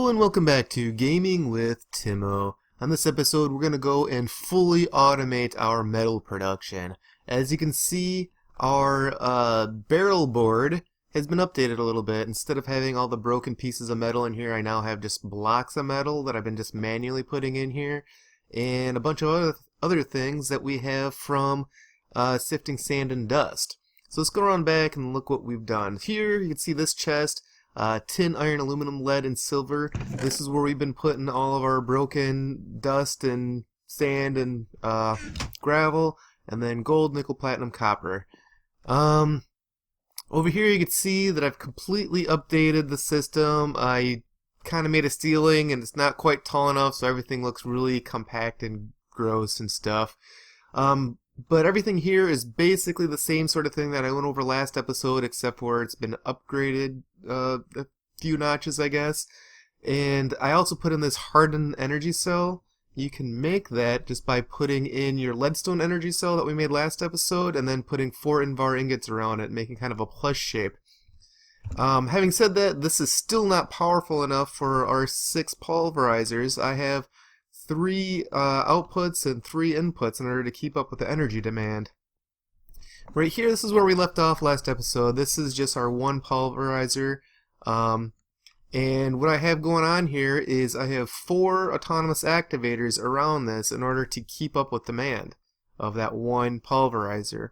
Hello and welcome back to Gaming with Timo. On this episode we're going to go and fully automate our metal production. As you can see, our barrel board has been updated a little bit. Instead of having all the broken pieces of metal in here, I now have just blocks of metal that I've been just manually putting in here. And a bunch of other things that we have from sifting sand and dust. So let's go around back and look what we've done. Here you can see this chest. Tin, iron, aluminum, lead, and silver. This is where we've been putting all of our broken dust and sand and gravel, and then gold, nickel, platinum, copper. Over here you can see that I've completely updated the system. I kind of made a ceiling and it's not quite tall enough, so everything looks really compact and gross and stuff. But everything here is basically the same sort of thing that I went over last episode, except for it's been upgraded a few notches, I guess. And I also put in this hardened energy cell. You can make that just by putting in your leadstone energy cell that we made last episode, and then putting 4 Invar ingots around it, making kind of a plus shape. Having said that, this is still not powerful enough for our 6 pulverizers. I have 3 outputs and 3 inputs in order to keep up with the energy demand. Right here, this is where we left off last episode. This is just our 1 pulverizer. And what I have going on here is I have 4 autonomous activators around this in order to keep up with demand of that 1 pulverizer.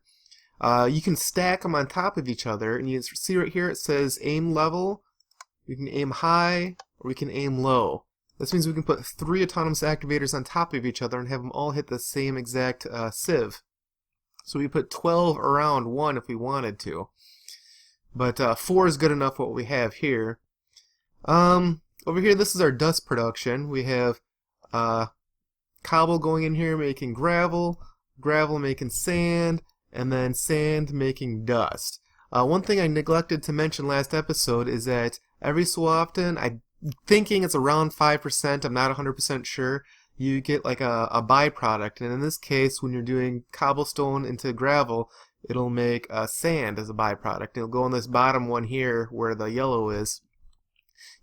You can stack them on top of each other, and you see right here it says aim level. We can aim high or we can aim low. This means we can put 3 autonomous activators on top of each other and have them all hit the same exact sieve. So we put 12 around 1 if we wanted to. But 4 is good enough what we have here. Over here, this is our dust production. We have cobble going in here making gravel, gravel making sand, and then sand making dust. One thing I neglected to mention last episode is that every so often, I'm thinking it's around 5%, I'm not 100% sure, you get like a byproduct. And in this case, when you're doing cobblestone into gravel, it'll make sand as a byproduct. It'll go on this bottom one here where the yellow is.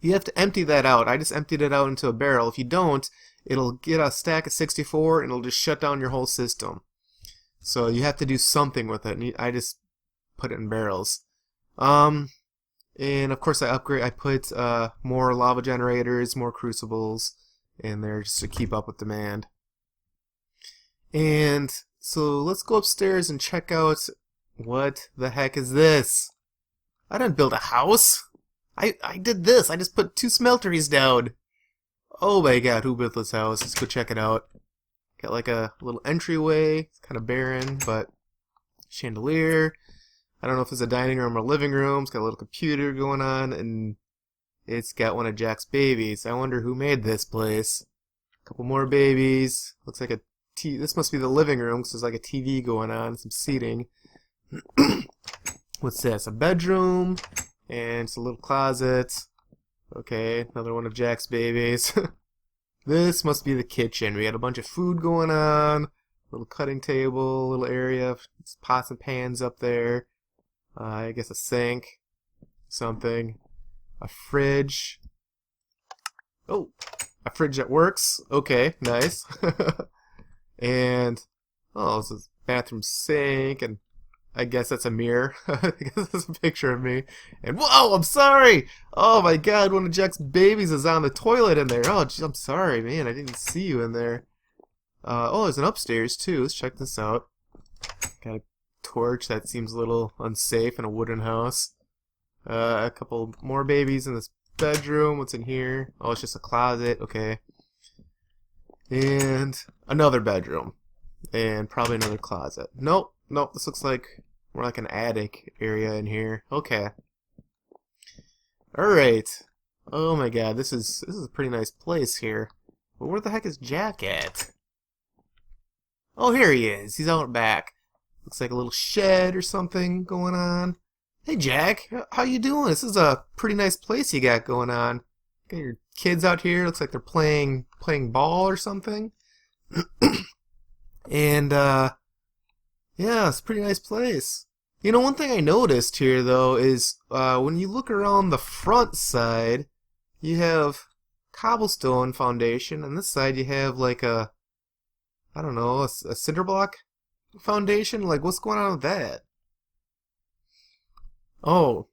You have to empty that out. I just emptied it out into a barrel. If you don't, it'll get a stack of 64 and it'll just shut down your whole system. So you have to do something with it. And I just put it in barrels. And of course I put more lava generators, more crucibles in there just to keep up with demand. And so let's go upstairs and check out what the heck is this. I didn't build a house. I did this. I just put 2 smelteries down. Oh my god, who built this house? Let's go check it out. Got like a little entryway. It's kind of barren, but chandelier. I don't know if it's a dining room or living room. It's got a little computer going on, and it's got one of Jack's babies. I wonder who made this place. A couple more babies. Looks like a TV. This must be the living room because there's like a TV going on, some seating. What's this? A bedroom, and it's a little closet. Okay, another one of Jack's babies. This must be the kitchen. We got a bunch of food going on. Little cutting table, little area, pots and pans up there. I guess a sink, something, a fridge. Oh, a fridge that works. Okay, nice. And, oh, this is bathroom sink, and I guess that's a mirror. I guess that's a picture of me. And, whoa, I'm sorry! Oh my god, one of Jack's babies is on the toilet in there. Oh, geez, I'm sorry, man, I didn't see you in there. Oh, there's an upstairs, too. Let's check this out. Got a torch that seems a little unsafe in a wooden house. A couple more babies in this bedroom. What's in here? Oh, it's just a closet. Okay. And another bedroom. And probably another closet. Nope. Nope. This looks like more like an attic area in here. Okay. Alright. Oh my god. This is a pretty nice place here. But where the heck is Jack at? Oh, here he is. He's out back. Looks like a little shed or something going on. Hey, Jack. How you doing? This is a pretty nice place you got going on. Got your kids out here. Looks like they're playing ball or something. And, yeah, it's a pretty nice place. You know, one thing I noticed here, though, is when you look around the front side, you have cobblestone foundation. On this side you have like a, I don't know, a cinder block foundation. Like, what's going on with that? Oh,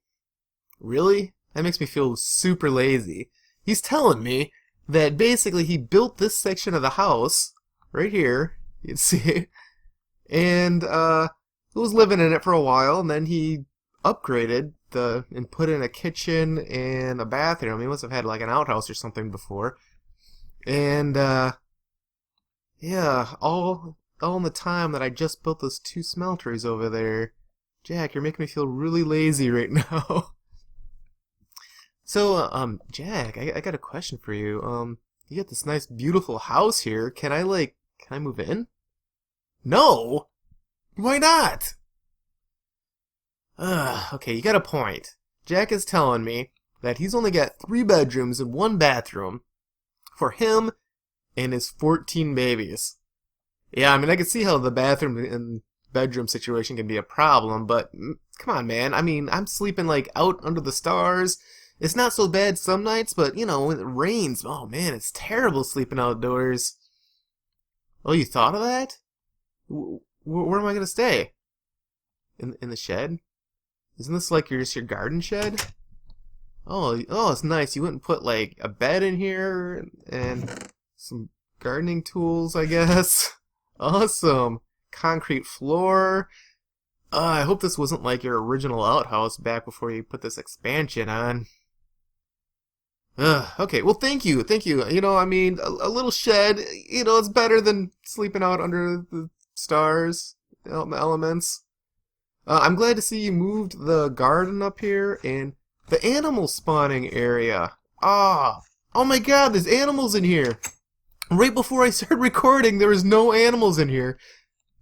really? That makes me feel super lazy. He's telling me that basically he built this section of the house right here, you can see, and he was living in it for a while, and then he upgraded and put in a kitchen and a bathroom. He must have had like an outhouse or something before. And yeah, all in the time that I just built those two smelteries over there. Jack, you're making me feel really lazy right now. So, Jack, I got a question for you. You got this nice, beautiful house here. Can I move in? No! Why not? Okay, you got a point. Jack is telling me that he's only got 3 bedrooms and 1 bathroom for him and his 14 babies. Yeah, I mean, I can see how the bathroom and bedroom situation can be a problem, but come on, man. I mean, I'm sleeping like out under the stars. It's not so bad some nights, but you know, when it rains, oh man, it's terrible sleeping outdoors. Oh, you thought of that? Where am I gonna stay? In the shed? Isn't this like your garden shed? Oh, it's nice. You wouldn't put like a bed in here and some gardening tools, I guess. Awesome. Concrete floor. I hope this wasn't like your original outhouse back before you put this expansion on. Okay, well, thank you. You know, I mean, a little shed, you know, it's better than sleeping out under the stars, the elements. I'm glad to see you moved the garden up here and the animal spawning area. Oh my god, there's animals in here. Right before I started recording, there was no animals in here.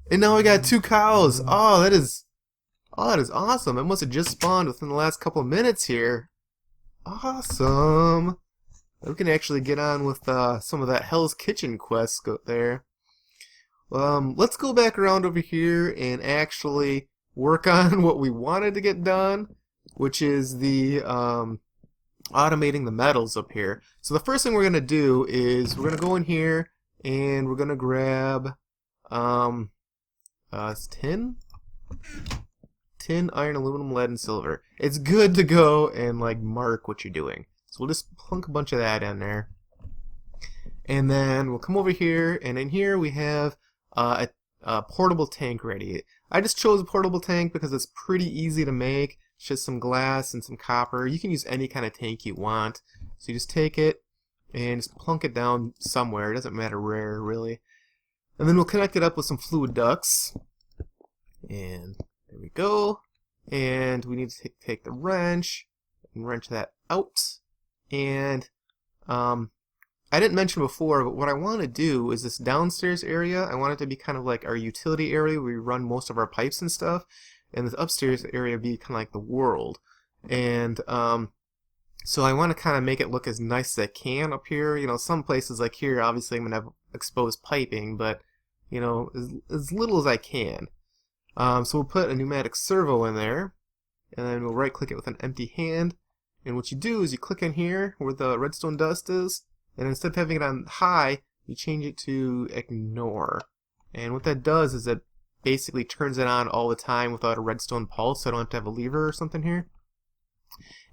And now I got 2 cows. That is awesome. It must have just spawned within the last couple of minutes here. Awesome. We can actually get on with some of that Hell's Kitchen quest there. Let's go back around over here and actually work on what we wanted to get done, which is the automating the metals up here. So the first thing we're going to do is we're going to go in here and we're going to grab tin, iron, aluminum, lead, and silver. It's good to go and like mark what you're doing. So we'll just plunk a bunch of that in there. And then we'll come over here, and in here we have a portable tank ready. I just chose a portable tank because it's pretty easy to make. It's just some glass and some copper. You can use any kind of tank you want. So you just take it and just plunk it down somewhere. It doesn't matter where, really. And then we'll connect it up with some fluid ducts. And there we go. And we need to take the wrench and wrench that out. And I didn't mention before, but what I want to do is this downstairs area, I want it to be kind of like our utility area where we run most of our pipes and stuff. And this upstairs area be kind of like the world. And so I want to kind of make it look as nice as I can up here. You know, some places like here, obviously I'm going to have exposed piping, but, you know, as little as I can. So we'll put a pneumatic servo in there, and then we'll right click it with an empty hand, and what you do is you click in here where the redstone dust is, and instead of having it on high, you change it to ignore. And what that does is it basically turns it on all the time without a redstone pulse, so I don't have to have a lever or something here.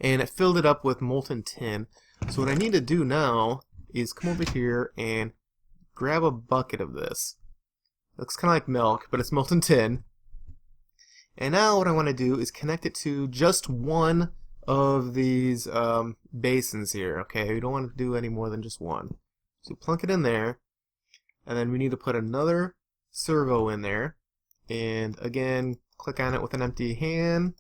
And it filled it up with molten tin. So what I need to do now is come over here and grab a bucket of this. It looks kind of like milk, but it's molten tin. And now what I want to do is connect it to just one of these basins here. Okay, we don't want to do any more than just one. So plunk it in there, and then we need to put another servo in there. And again, click on it with an empty hand.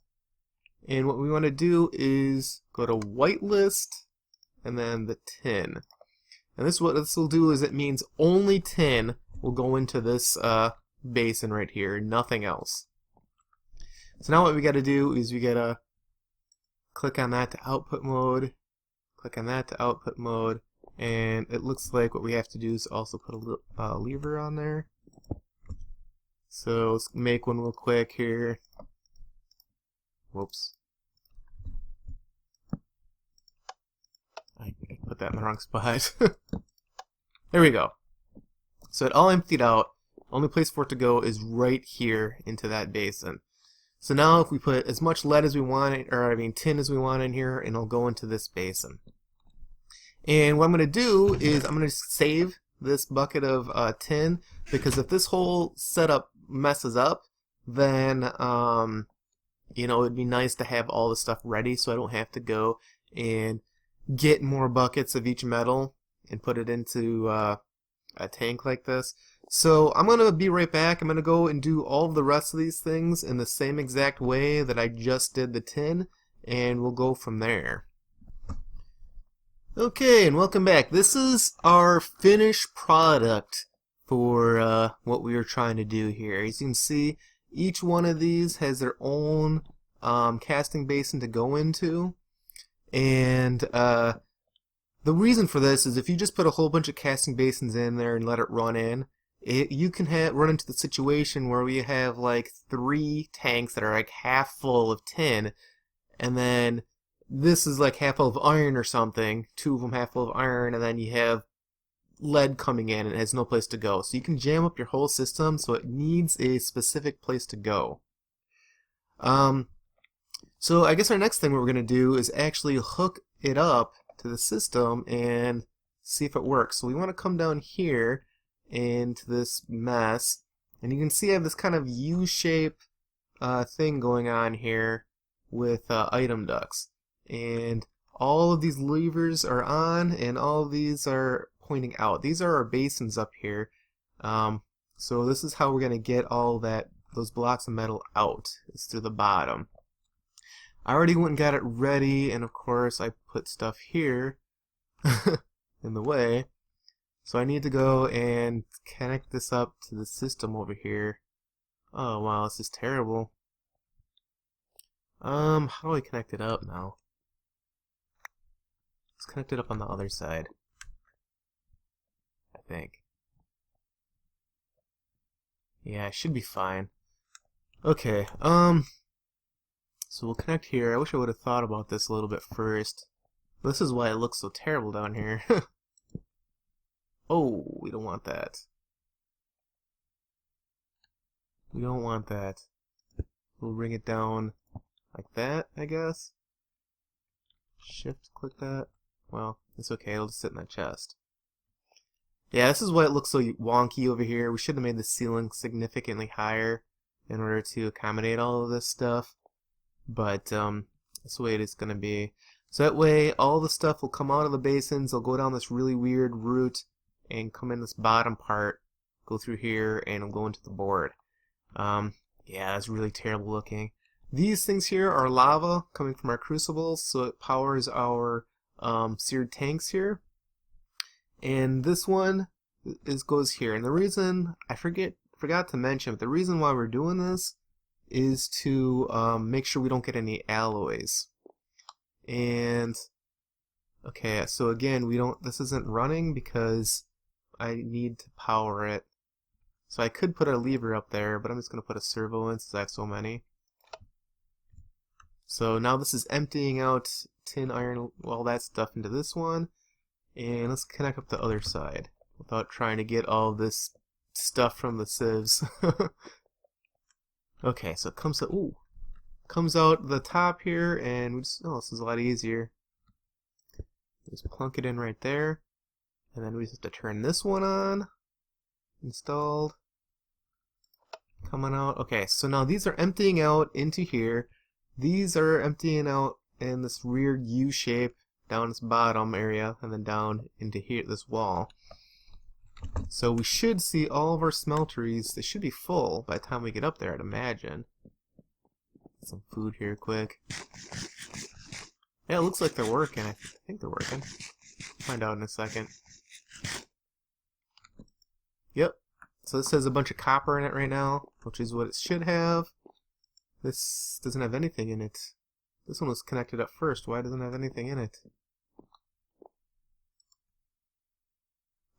And what we want to do is go to whitelist, and then the tin. And this what this will do is it means only tin will go into this basin right here, nothing else. So now what we got to do is we got to click on that to output mode, click on that to output mode, and it looks like what we have to do is also put a lever on there. So let's make one real quick here. Whoops. I put put that in the wrong spot. There we go. So it all emptied out. Only place for it to go is right here into that basin. So now if we put as much lead as we want, or I mean tin as we want in here, and it'll go into this basin. And what I'm going to do is I'm going to save this bucket of tin, because if this whole setup messes up, then you know, it'd be nice to have all the stuff ready so I don't have to go and get more buckets of each metal and put it into a tank like this. So I'm going to be right back. I'm going to go and do all of the rest of these things in the same exact way that I just did the tin, and we'll go from there. Okay, and welcome back. This is our finished product for what we were trying to do here. As you can see, each one of these has their own casting basin to go into, and the reason for this is if you just put a whole bunch of casting basins in there and let it run in, you can run into the situation where we have like 3 tanks that are like half full of tin, and then this is like half full of iron or something, 2 of them half full of iron, and then you have lead coming in and it has no place to go. So you can jam up your whole system, so it needs a specific place to go. So I guess our next thing we're going to do is actually hook it up to the system and see if it works. So we want to come down here into this mess, and you can see I have this kind of U-shape thing going on here with item ducts, and all of these levers are on and all of these are pointing out. These are our basins up here. So this is how we're going to get all those blocks of metal out, is through the bottom. I already went and got it ready, and of course I put stuff here in the way. So I need to go and connect this up to the system over here. Oh wow, this is terrible. How do I connect it up now? Let's connect it up on the other side, I think. Yeah, it should be fine. Okay, so we'll connect here. I wish I would have thought about this a little bit first. This is why it looks so terrible down here. Oh, we don't want that. We don't want that. We'll bring it down like that, I guess. Shift click that. Well, it's okay, it'll just sit in that chest. Yeah, this is why it looks so wonky over here. We should have made the ceiling significantly higher in order to accommodate all of this stuff. But that's the way it is going to be. So that way all the stuff will come out of the basins, they'll go down this really weird route and come in this bottom part, go through here, and it'll go into the board. Yeah, that's really terrible looking. These things here are lava coming from our crucibles, so it powers our seared tanks here. And this one goes here. And the reason, I forgot to mention, but the reason why we're doing this is to make sure we don't get any alloys. And okay, so again, this isn't running because I need to power it. So I could put a lever up there, but I'm just going to put a servo in since I have so many. So now this is emptying out tin, iron, all that stuff into this one. And let's connect up the other side without trying to get all this stuff from the sieves. Okay, so it comes out the top here, and this is a lot easier. Just plunk it in right there, and then we just have to turn this one on. Installed. Coming out. Okay, so now these are emptying out into here. These are emptying out in this weird U shape down this bottom area, and then down into here, this wall. So we should see all of our smelteries. They should be full by the time we get up there, I'd imagine. Get some food here quick. Yeah, it looks like they're working. I think they're working. Find out in a second. Yep. So this has a bunch of copper in it right now, which is what it should have. This doesn't have anything in it. This one was connected up first. Why doesn't it have anything in it?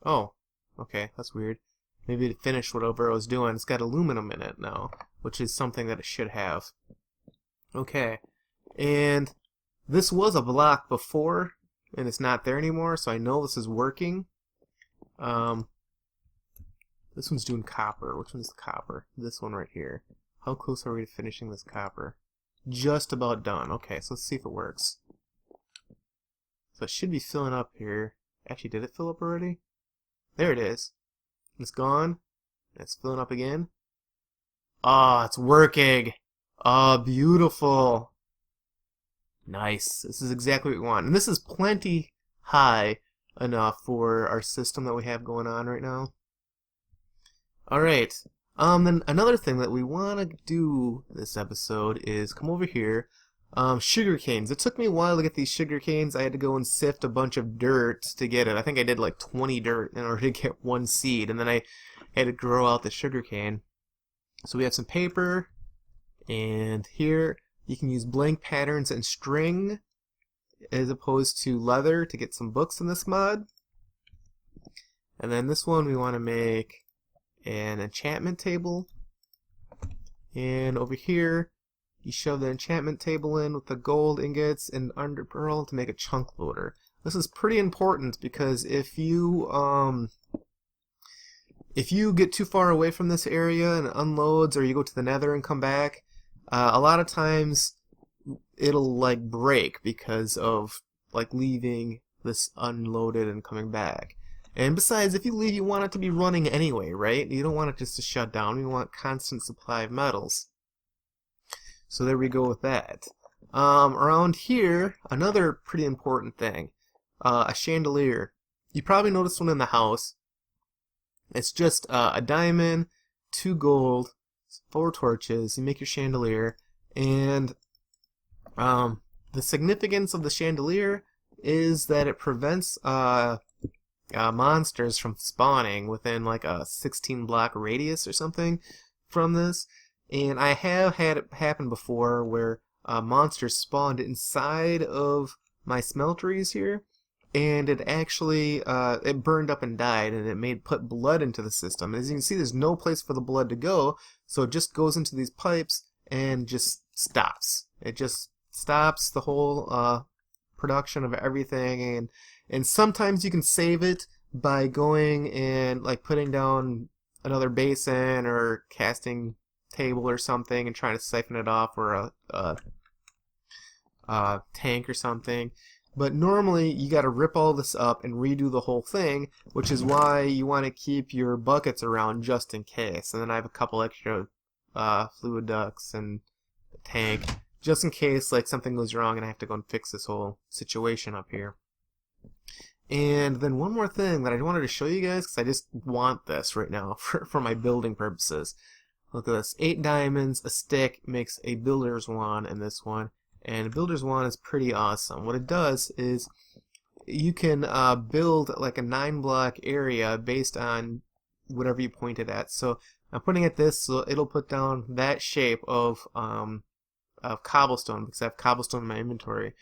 Oh, okay, that's weird. Maybe it finished whatever I was doing. It's got aluminum in it now, which is something that it should have. Okay, and this was a block before and it's not there anymore, so I know this is working. This one's doing copper. Which one's the copper? This one right here. How close are we to finishing this copper? Just about done. Okay, so let's see if it works. So it should be filling up here. Actually, did it fill up already? There it is. It's gone. It's filling up again. Ah, it's working. Ah, beautiful. Nice. This is exactly what we want. And this is plenty high enough for our system that we have going on right now. Alright. Then another thing that we want to do this episode is come over here. Sugar canes. It took me a while to get these sugar canes. I had to go and sift a bunch of dirt to get it. I think I did like 20 dirt in order to get one seed, and then I had to grow out the sugar cane. So we have some paper, and here you can use blank patterns and string as opposed to leather to get some books in this mod. And then this one we want to make an enchantment table, and over here you shove the enchantment table in with the gold ingots and under pearl to make a chunk loader. This is pretty important because if you get too far away from this area and it unloads, or you go to the nether and come back, a lot of times it'll like break because of like leaving this unloaded and coming back. And besides, if you leave, you want it to be running anyway, right? You don't want it just to shut down. You want constant supply of metals. So there we go with that. Around here, another pretty important thing, a chandelier. You probably noticed one in the house. It's just a diamond, 2 gold, 4 torches. You make your chandelier, and the significance of the chandelier is that it prevents monsters from spawning within like a 16 block radius or something from this. And I have had it happen before where monsters spawned inside of my smelteries here, and it actually it burned up and died, and it put blood into the system. As you can see, there's no place for the blood to go, so it just goes into these pipes and just stops. It just stops the whole production of everything, and sometimes you can save it by going and like putting down another basin or casting table or something and trying to siphon it off, or a tank or something. But normally you got to rip all this up and redo the whole thing, which is why you want to keep your buckets around just in case. And then I have a couple extra fluid ducts and a tank just in case like something goes wrong and I have to go and fix this whole situation up here. And then one more thing that I wanted to show you guys, because I just want this right now for my building purposes. Look at this. 8 diamonds, a stick makes a builder's wand in this one. And a builder's wand is pretty awesome. What it does is you can build like a 9 block area based on whatever you point it at. So I'm putting it this, so it'll put down that shape of cobblestone, because I have cobblestone in my inventory.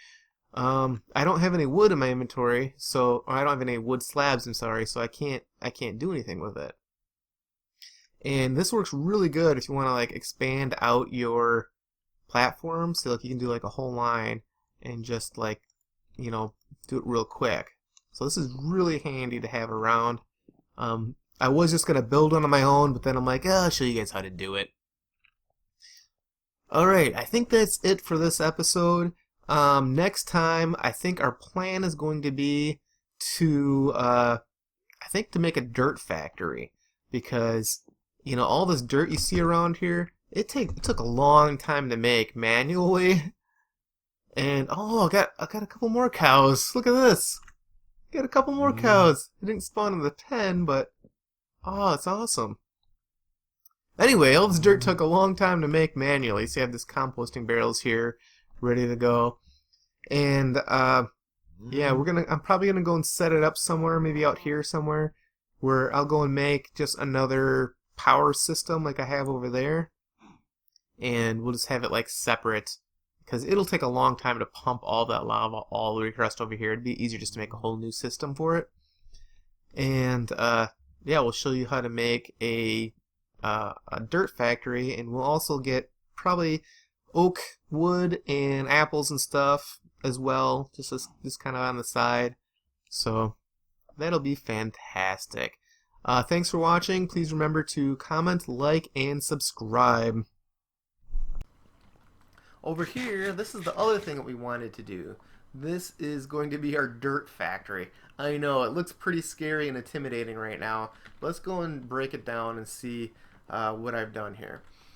I don't have any wood in my inventory, or I don't have any wood slabs, I'm sorry, so I can't do anything with it. And this works really good if you want to like expand out your platform, so like you can do like a whole line and just like, you know, do it real quick. So this is really handy to have around. I was just gonna build one on my own, but then I'm like, I'll show you guys how to do it. Alright, I think that's it for this episode. Next time, I think our plan is going to be to, to make a dirt factory, because, you know, all this dirt you see around here, it took a long time to make manually. And oh, I got a couple more cows. Look at this. Got a couple more cows. It didn't spawn in the pen, but oh, it's awesome. Anyway, all this dirt took a long time to make manually. So you have this composting barrels here, ready to go. And yeah, I'm probably gonna go and set it up somewhere, maybe out here somewhere, where I'll go and make just another power system like I have over there, and we'll just have it like separate, because it'll take a long time to pump all that lava all the way across over here. It'd be easier just to make a whole new system for it. And yeah, we'll show you how to make a dirt factory, and we'll also get probably oak wood and apples and stuff as well, just kind of on the side. So that'll be fantastic. Thanks for watching. Please remember to comment, like, and subscribe. Over here, this is the other thing that we wanted to do. This is going to be our dirt factory. I know, it looks pretty scary and intimidating right now. Let's go and break it down and see what I've done here.